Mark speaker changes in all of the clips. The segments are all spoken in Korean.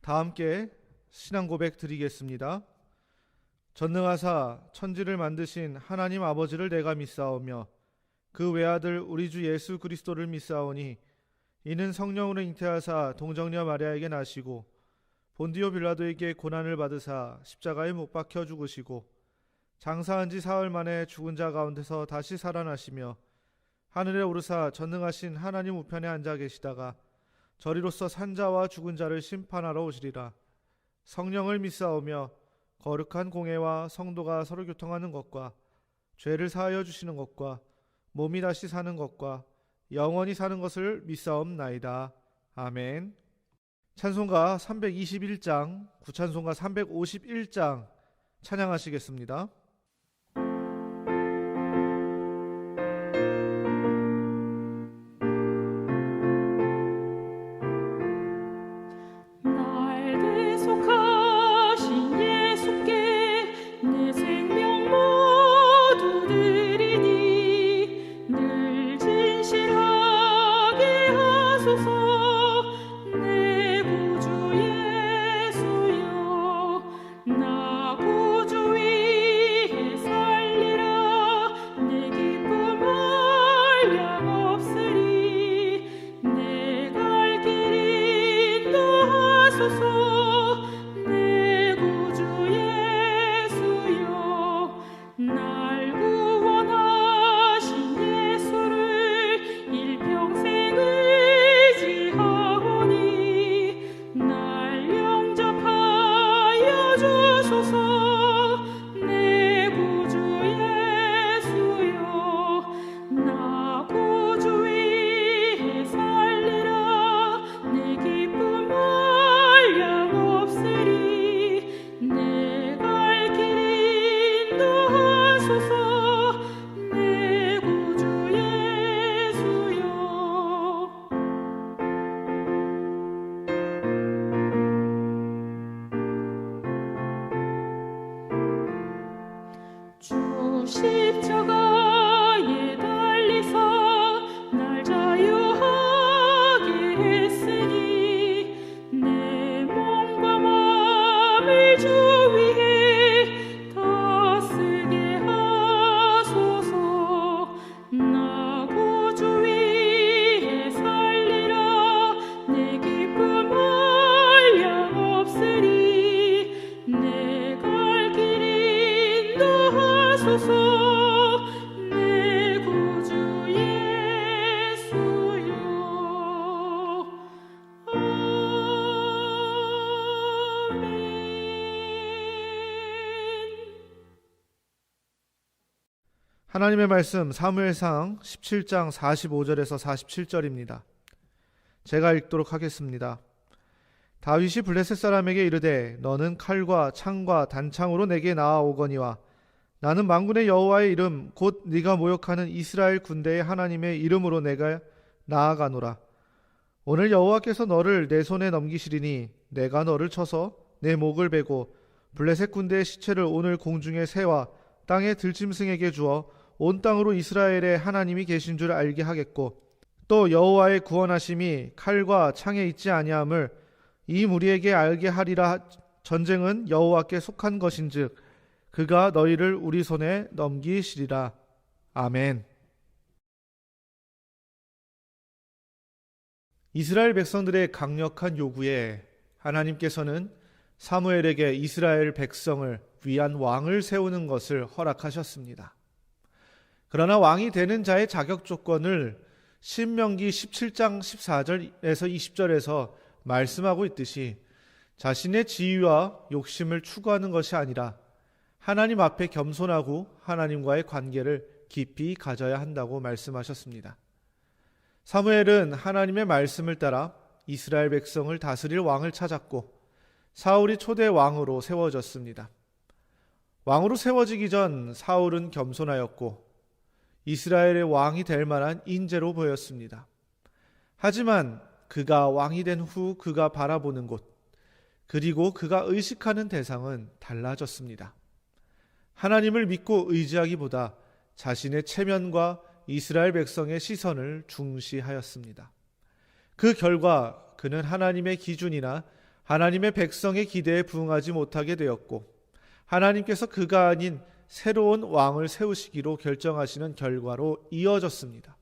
Speaker 1: 다 함께 신앙 고백 드리겠습니다. 전능하사 천지를 만드신 하나님 아버지를 내가 믿사오며 그 외아들 우리 주 예수 그리스도를 믿사오니 이는 성령으로 잉태하사 동정녀 마리아에게 나시고 본디오 빌라도에게 고난을 받으사 십자가에 못 박혀 죽으시고 장사한 지 사흘 만에 죽은 자 가운데서 다시 살아나시며 하늘에 오르사 전능하신 하나님 우편에 앉아 계시다가 저리로서 산자와 죽은 자를 심판하러 오시리라. 성령을 믿사오며 거룩한 공회와 성도가 서로 교통하는 것과 죄를 사하여 주시는 것과 몸이 다시 사는 것과 영원히 사는 것을 믿사옵나이다. 아멘. 찬송가 321장, 구찬송가 351장 찬양하시겠습니다.
Speaker 2: 십자가에 달리사 날 자유하게 했으니 내 몸과 마음을 주 위해 다 쓰게 하소서. 나 구주 위에 살리라 내 기쁨 한량없으리 내 갈 길 인도하소서.
Speaker 1: 하나님의 말씀 사무엘상 17장 45절에서 47절입니다. 제가 읽도록 하겠습니다. 다윗이 블레셋 사람에게 이르되 너는 칼과 창과 단창으로 내게 나아오거니와 나는 만군의 여호와의 이름 곧 네가 모욕하는 이스라엘 군대의 하나님의 이름으로 내가 나아가노라. 오늘 여호와께서 너를 내 손에 넘기시리니 내가 너를 쳐서 내 목을 베고 블레셋 군대의 시체를 오늘 공중의 새와 땅의 들짐승에게 주어 온 땅으로 이스라엘의 하나님이 계신 줄 알게 하겠고 또 여호와의 구원하심이 칼과 창에 있지 아니함을 이 무리에게 알게 하리라. 전쟁은 여호와께 속한 것인즉 그가 너희를 우리 손에 넘기시리라. 아멘. 이스라엘 백성들의 강력한 요구에 하나님께서는 사무엘에게 이스라엘 백성을 위한 왕을 세우는 것을 허락하셨습니다. 그러나 왕이 되는 자의 자격 조건을 신명기 17장 14절에서 20절에서 말씀하고 있듯이 자신의 지위와 욕심을 추구하는 것이 아니라 하나님 앞에 겸손하고 하나님과의 관계를 깊이 가져야 한다고 말씀하셨습니다. 사무엘은 하나님의 말씀을 따라 이스라엘 백성을 다스릴 왕을 찾았고 사울이 초대 왕으로 세워졌습니다. 왕으로 세워지기 전 사울은 겸손하였고 이스라엘의 왕이 될 만한 인재로 보였습니다. 하지만 그가 왕이 된 후 그가 바라보는 곳, 그리고 그가 의식하는 대상은 달라졌습니다. 하나님을 믿고 의지하기보다 자신의 체면과 이스라엘 백성의 시선을 중시하였습니다. 그 결과 그는 하나님의 기준이나 하나님의 백성의 기대에 부응하지 못하게 되었고, 하나님께서 그가 아닌 새로운 왕을 세우시기로 결정하시는 결과로 이어졌습니다.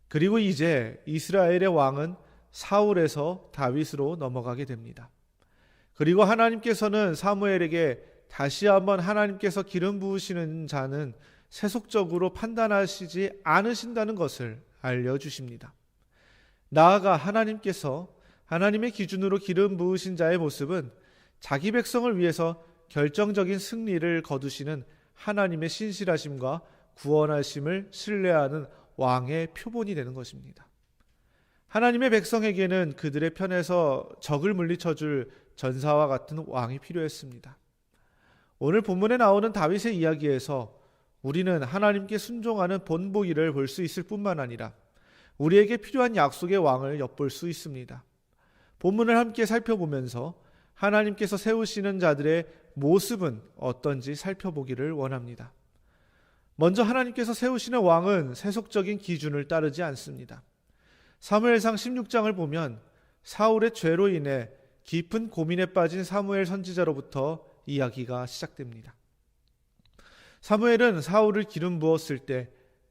Speaker 1: 그리고 이제 이스라엘의 왕은 사울에서 다윗으로 넘어가게 됩니다. 그리고 하나님께서는 사무엘에게 다시 한번 하나님께서 기름 부으시는 자는 세속적으로 판단하시지 않으신다는 것을 알려주십니다. 나아가 하나님께서 하나님의 기준으로 기름 부으신 자의 모습은 자기 백성을 위해서 결정적인 승리를 거두시는 하나님의 신실하심과 구원하심을 신뢰하는 왕의 표본이 되는 것입니다. 하나님의 백성에게는 그들의 편에서 적을 물리쳐줄 전사와 같은 왕이 필요했습니다. 오늘 본문에 나오는 다윗의 이야기에서 우리는 하나님께 순종하는 본보기를 볼 수 있을 뿐만 아니라 우리에게 필요한 약속의 왕을 엿볼 수 있습니다. 본문을 함께 살펴보면서 하나님께서 세우시는 자들의 모습은 어떤지 살펴보기를 원합니다. 먼저 하나님께서 세우시는 왕은 세속적인 기준을 따르지 않습니다. 사무엘상 16장을 보면 사울의 죄로 인해 깊은 고민에 빠진 사무엘 선지자로부터 이야기가 시작됩니다. 사무엘은 사울을 기름 부었을 때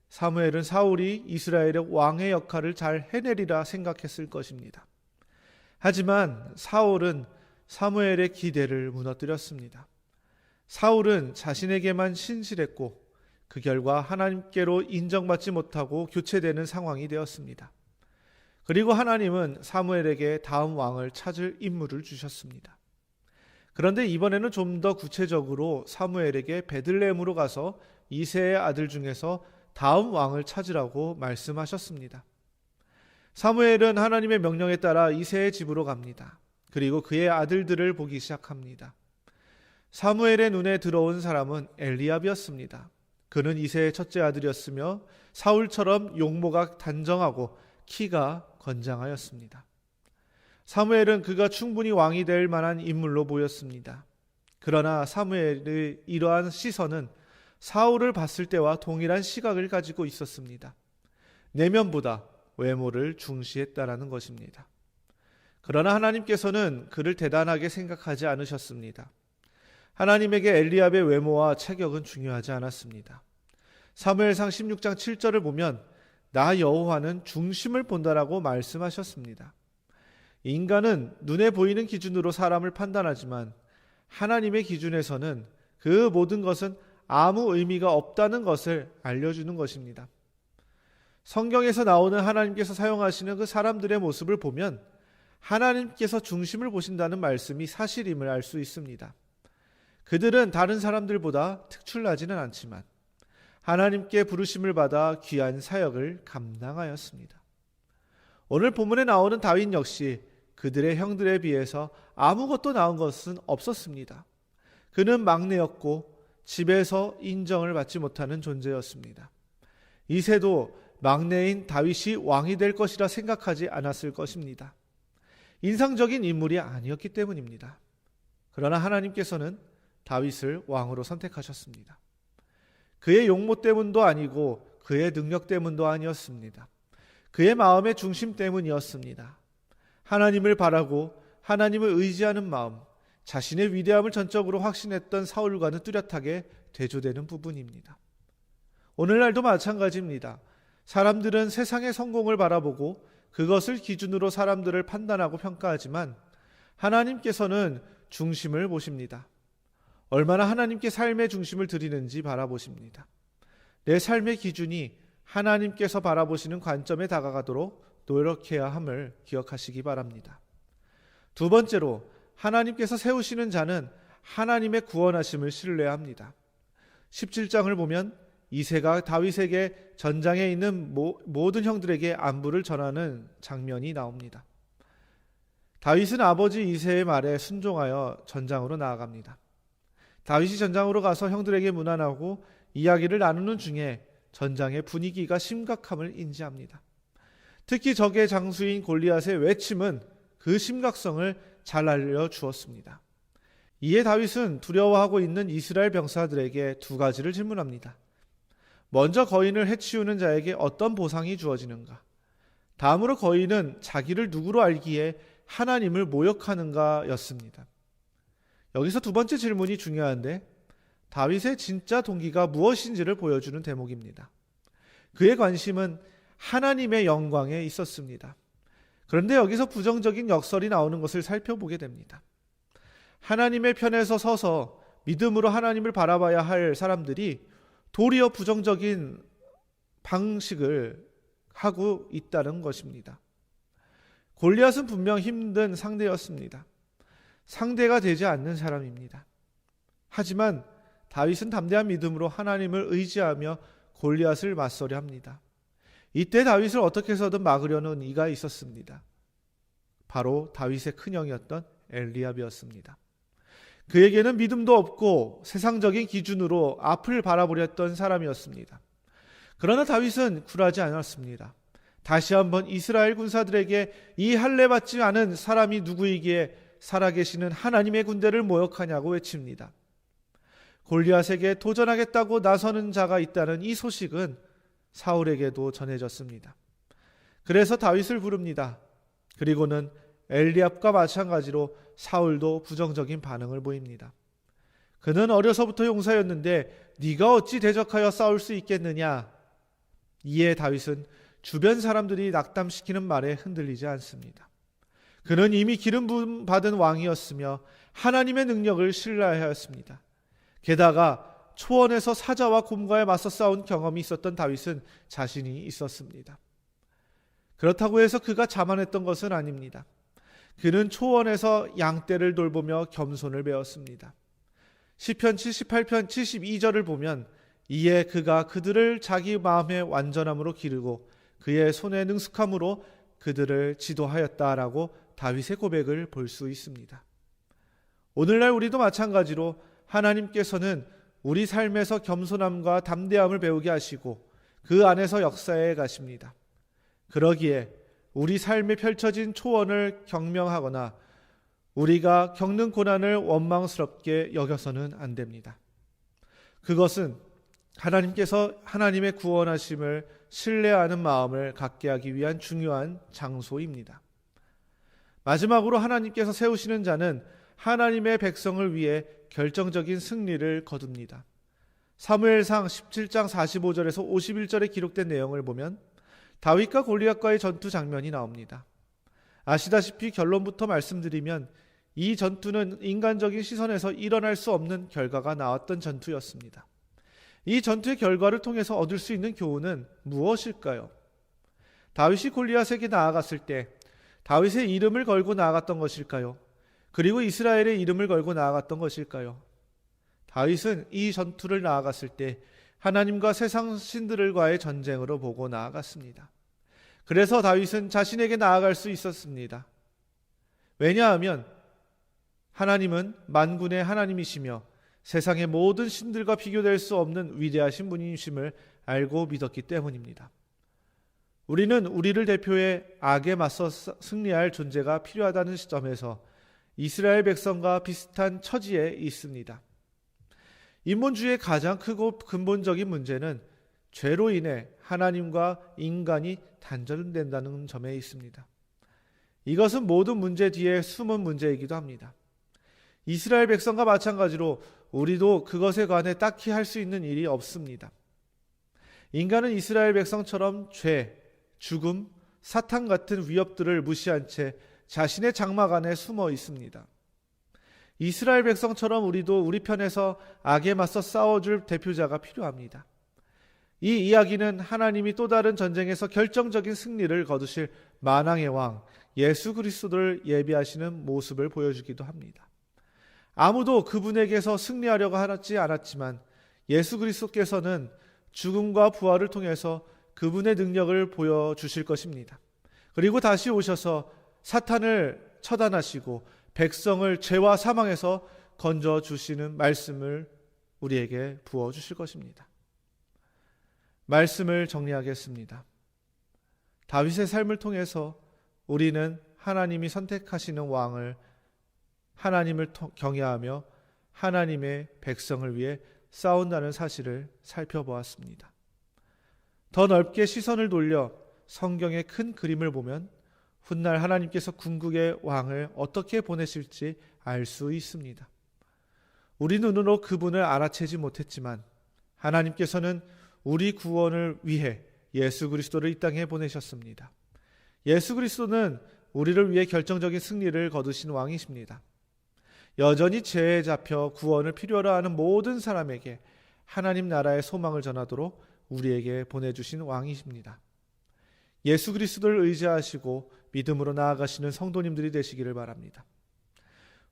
Speaker 1: 사무엘은 사울이 이스라엘의 왕의 역할을 잘 해내리라 생각했을 것입니다. 하지만 사울은 사무엘의 기대를 무너뜨렸습니다. 사울은 자신에게만 신실했고 그 결과 하나님께로 인정받지 못하고 교체되는 상황이 되었습니다. 그리고 하나님은 사무엘에게 다음 왕을 찾을 임무를 주셨습니다. 그런데 이번에는 좀 더 구체적으로 사무엘에게 베들레헴으로 가서 이새의 아들 중에서 다음 왕을 찾으라고 말씀하셨습니다. 사무엘은 하나님의 명령에 따라 이새의 집으로 갑니다. 그리고 그의 아들들을 보기 시작합니다. 사무엘의 눈에 들어온 사람은 엘리압이었습니다. 그는 이새의 첫째 아들이었으며 사울처럼 용모가 단정하고 키가 건장하였습니다. 사무엘은 그가 충분히 왕이 될 만한 인물로 보였습니다. 그러나 사무엘의 이러한 시선은 사울을 봤을 때와 동일한 시각을 가지고 있었습니다. 내면보다 외모를 중시했다라는 것입니다. 그러나 하나님께서는 그를 대단하게 생각하지 않으셨습니다. 하나님에게 엘리압의 외모와 체격은 중요하지 않았습니다. 사무엘상 16장 7절을 보면 나 여호와는 중심을 본다라고 말씀하셨습니다. 인간은 눈에 보이는 기준으로 사람을 판단하지만 하나님의 기준에서는 그 모든 것은 아무 의미가 없다는 것을 알려주는 것입니다. 성경에서 나오는 하나님께서 사용하시는 그 사람들의 모습을 보면 하나님께서 중심을 보신다는 말씀이 사실임을 알 수 있습니다. 그들은 다른 사람들보다 특출나지는 않지만 하나님께 부르심을 받아 귀한 사역을 감당하였습니다. 오늘 본문에 나오는 다윗 역시 그들의 형들에 비해서 아무것도 나은 것은 없었습니다. 그는 막내였고 집에서 인정을 받지 못하는 존재였습니다. 이새도 막내인 다윗이 왕이 될 것이라 생각하지 않았을 것입니다. 인상적인 인물이 아니었기 때문입니다. 그러나 하나님께서는 다윗을 왕으로 선택하셨습니다. 그의 용모 때문도 아니고 그의 능력 때문도 아니었습니다. 그의 마음의 중심 때문이었습니다. 하나님을 바라고 하나님을 의지하는 마음, 자신의 위대함을 전적으로 확신했던 사울과는 뚜렷하게 대조되는 부분입니다. 오늘날도 마찬가지입니다. 사람들은 세상의 성공을 바라보고 그것을 기준으로 사람들을 판단하고 평가하지만 하나님께서는 중심을 보십니다. 얼마나 하나님께 삶의 중심을 드리는지 바라보십니다. 내 삶의 기준이 하나님께서 바라보시는 관점에 다가가도록 노력해야 함을 기억하시기 바랍니다. 두 번째로 하나님께서 세우시는 자는 하나님의 구원하심을 신뢰합니다. 17장을 보면 이새가 다윗에게 전장에 있는 모든 형들에게 안부를 전하는 장면이 나옵니다. 다윗은 아버지 이새의 말에 순종하여 전장으로 나아갑니다. 다윗이 전장으로 가서 형들에게 문안하고 이야기를 나누는 중에 전장의 분위기가 심각함을 인지합니다. 특히 적의 장수인 골리앗의 외침은 그 심각성을 잘 알려주었습니다. 이에 다윗은 두려워하고 있는 이스라엘 병사들에게 두 가지를 질문합니다. 먼저 거인을 해치우는 자에게 어떤 보상이 주어지는가? 다음으로 거인은 자기를 누구로 알기에 하나님을 모욕하는가 였습니다. 여기서 두 번째 질문이 중요한데 다윗의 진짜 동기가 무엇인지를 보여주는 대목입니다. 그의 관심은 하나님의 영광에 있었습니다. 그런데 여기서 부정적인 역설이 나오는 것을 살펴보게 됩니다. 하나님의 편에서 서서 믿음으로 하나님을 바라봐야 할 사람들이 도리어 부정적인 방식을 하고 있다는 것입니다. 골리앗은 분명 힘든 상대였습니다. 상대가 되지 않는 사람입니다. 하지만 다윗은 담대한 믿음으로 하나님을 의지하며 골리앗을 맞서려 합니다. 이때 다윗을 어떻게 해서든 막으려는 이가 있었습니다. 바로 다윗의 큰형이었던 엘리압이었습니다. 그에게는 믿음도 없고 세상적인 기준으로 앞을 바라보려 했던 사람이었습니다. 그러나 다윗은 굴하지 않았습니다. 다시 한번 이스라엘 군사들에게 이 할례 받지 않은 사람이 누구이기에 살아계시는 하나님의 군대를 모욕하냐고 외칩니다. 골리앗에게 도전하겠다고 나서는 자가 있다는 이 소식은 사울에게도 전해졌습니다. 그래서 다윗을 부릅니다. 그리고는 엘리압과 마찬가지로 사울도 부정적인 반응을 보입니다. 그는 어려서부터 용사였는데 네가 어찌 대적하여 싸울 수 있겠느냐? 이에 다윗은 주변 사람들이 낙담시키는 말에 흔들리지 않습니다. 그는 이미 기름 부음 받은 왕이었으며 하나님의 능력을 신뢰하였습니다. 게다가 초원에서 사자와 곰과에 맞서 싸운 경험이 있었던 다윗은 자신이 있었습니다. 그렇다고 해서 그가 자만했던 것은 아닙니다. 그는 초원에서 양떼를 돌보며 겸손을 배웠습니다. 시편 78편 72절을 보면 이에 그가 그들을 자기 마음의 완전함으로 기르고 그의 손의 능숙함으로 그들을 지도하였다라고 다윗의 고백을 볼 수 있습니다. 오늘날 우리도 마찬가지로 하나님께서는 우리 삶에서 겸손함과 담대함을 배우게 하시고 그 안에서 역사해 가십니다. 그러기에 우리 삶에 펼쳐진 초원을 경명하거나 우리가 겪는 고난을 원망스럽게 여겨서는 안 됩니다. 그것은 하나님께서 하나님의 구원하심을 신뢰하는 마음을 갖게 하기 위한 중요한 장소입니다. 마지막으로 하나님께서 세우시는 자는 하나님의 백성을 위해 결정적인 승리를 거둡니다. 사무엘상 17장 45절에서 51절에 기록된 내용을 보면 다윗과 골리앗과의 전투 장면이 나옵니다. 아시다시피 결론부터 말씀드리면 이 전투는 인간적인 시선에서 일어날 수 없는 결과가 나왔던 전투였습니다. 이 전투의 결과를 통해서 얻을 수 있는 교훈은 무엇일까요? 다윗이 골리앗에게 나아갔을 때 다윗의 이름을 걸고 나아갔던 것일까요? 그리고 이스라엘의 이름을 걸고 나아갔던 것일까요? 다윗은 이 전투를 나아갔을 때 하나님과 세상 신들과의 전쟁으로 보고 나아갔습니다. 그래서 다윗은 자신에게 나아갈 수 있었습니다. 왜냐하면 하나님은 만군의 하나님이시며 세상의 모든 신들과 비교될 수 없는 위대하신 분이심을 알고 믿었기 때문입니다. 우리는 우리를 대표해 악에 맞서 승리할 존재가 필요하다는 시점에서 이스라엘 백성과 비슷한 처지에 있습니다. 인본주의의 가장 크고 근본적인 문제는 죄로 인해 하나님과 인간이 단절된다는 점에 있습니다. 이것은 모든 문제 뒤에 숨은 문제이기도 합니다. 이스라엘 백성과 마찬가지로 우리도 그것에 관해 딱히 할 수 있는 일이 없습니다. 인간은 이스라엘 백성처럼 죄, 죽음, 사탄 같은 위협들을 무시한 채 자신의 장막 안에 숨어 있습니다. 이스라엘 백성처럼 우리도 우리 편에서 악에 맞서 싸워줄 대표자가 필요합니다. 이 이야기는 하나님이 또 다른 전쟁에서 결정적인 승리를 거두실 만왕의 왕 예수 그리스도를 예비하시는 모습을 보여주기도 합니다. 아무도 그분에게서 승리하려고 하지 않았지만 예수 그리스도께서는 죽음과 부활을 통해서 그분의 능력을 보여주실 것입니다. 그리고 다시 오셔서 사탄을 처단하시고 백성을 죄와 사망에서 건져주시는 말씀을 우리에게 부어주실 것입니다. 말씀을 정리하겠습니다. 다윗의 삶을 통해서 우리는 하나님이 선택하시는 왕을 하나님을 경외하며 하나님의 백성을 위해 싸운다는 사실을 살펴보았습니다. 더 넓게 시선을 돌려 성경의 큰 그림을 보면 훗날 하나님께서 궁극의 왕을 어떻게 보내실지 알 수 있습니다. 우리 눈으로 그분을 알아채지 못했지만 하나님께서는 우리 구원을 위해 예수 그리스도를 이 땅에 보내셨습니다. 예수 그리스도는 우리를 위해 결정적인 승리를 거두신 왕이십니다. 여전히 죄에 잡혀 구원을 필요로 하는 모든 사람에게 하나님 나라의 소망을 전하도록 우리에게 보내주신 왕이십니다. 예수 그리스도를 의지하시고 믿음으로 나아가시는 성도님들이 되시기를 바랍니다.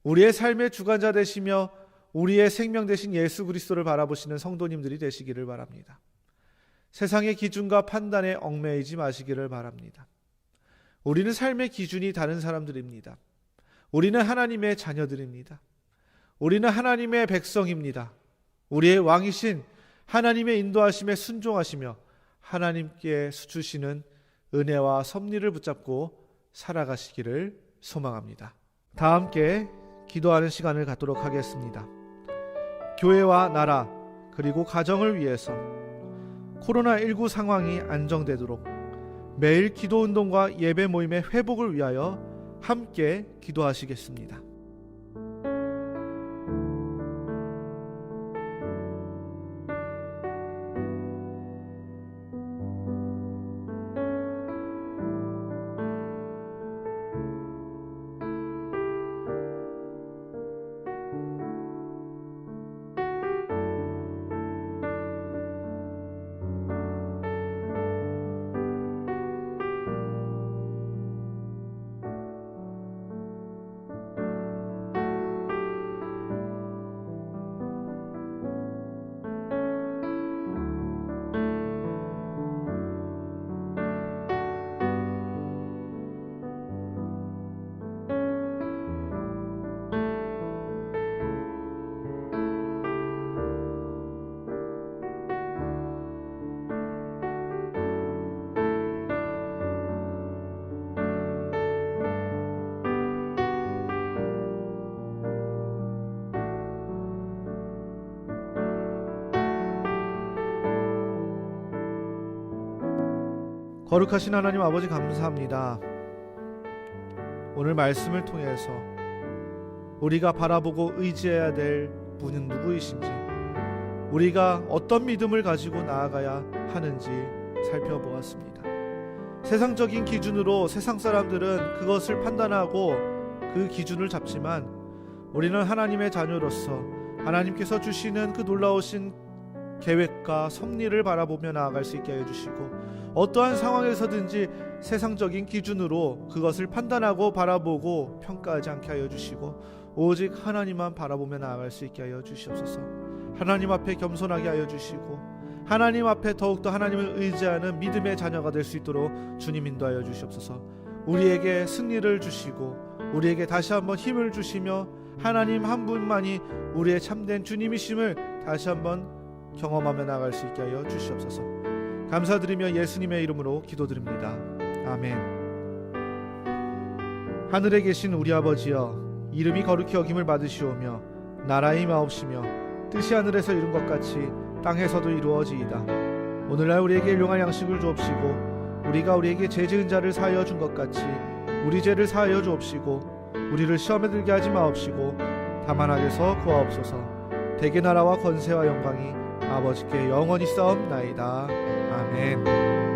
Speaker 1: 우리의 삶의 주관자 되시며 우리의 생명 되신 예수 그리스도를 바라보시는 성도님들이 되시기를 바랍니다. 세상의 기준과 판단에 얽매이지 마시기를 바랍니다. 우리는 삶의 기준이 다른 사람들입니다. 우리는 하나님의 자녀들입니다. 우리는 하나님의 백성입니다. 우리의 왕이신 하나님의 인도하심에 순종하시며 하나님께 주시는 은혜와 섭리를 붙잡고 살아가시기를 소망합니다. 다 함께 기도하는 시간을 갖도록 하겠습니다. 교회와 나라 그리고 가정을 위해서 코로나19 상황이 안정되도록 매일 기도운동과 예배 모임의 회복을 위하여 함께 기도하시겠습니다. 거룩하신 하나님 아버지 감사합니다. 오늘 말씀을 통해서 우리가 바라보고 의지해야 될 분은 누구이신지, 우리가 어떤 믿음을 가지고 나아가야 하는지 살펴보았습니다. 세상적인 기준으로 세상 사람들은 그것을 판단하고 그 기준을 잡지만 우리는 하나님의 자녀로서 하나님께서 주시는 그 놀라우신 계획과 섭리를 바라보며 나아갈 수 있게 하여 주시고, 어떠한 상황에서든지 세상적인 기준으로 그것을 판단하고 바라보고 평가하지 않게 하여 주시고 오직 하나님만 바라보며 나아갈 수 있게 하여 주시옵소서. 하나님 앞에 겸손하게 하여 주시고 하나님 앞에 더욱더 하나님을 의지하는 믿음의 자녀가 될 수 있도록 주님 인도하여 주시옵소서. 우리에게 승리를 주시고 우리에게 다시 한번 힘을 주시며 하나님 한 분만이 우리의 참된 주님이심을 다시 한번 경험하며 나아갈 수 있게 하여 주시옵소서. 감사드리며 예수님의 이름으로 기도드립니다. 아멘. 하늘에 계신 우리 아버지여, 이름이 거룩히 여김을 받으시오며 나라의 임하옵시며 뜻이 하늘에서 이룬 것 같이 땅에서도 이루어지이다. 오늘날 우리에게 일용할 양식을 주옵시고 우리가 우리에게 죄 지은 자를 사하여 준 것 같이 우리 죄를 사하여 주옵시고 우리를 시험에 들게 하지 마옵시고 다만 악에서 구하옵소서. 대개 나라와 권세와 영광이 아버지께 영원히 싸움나이다. 아멘.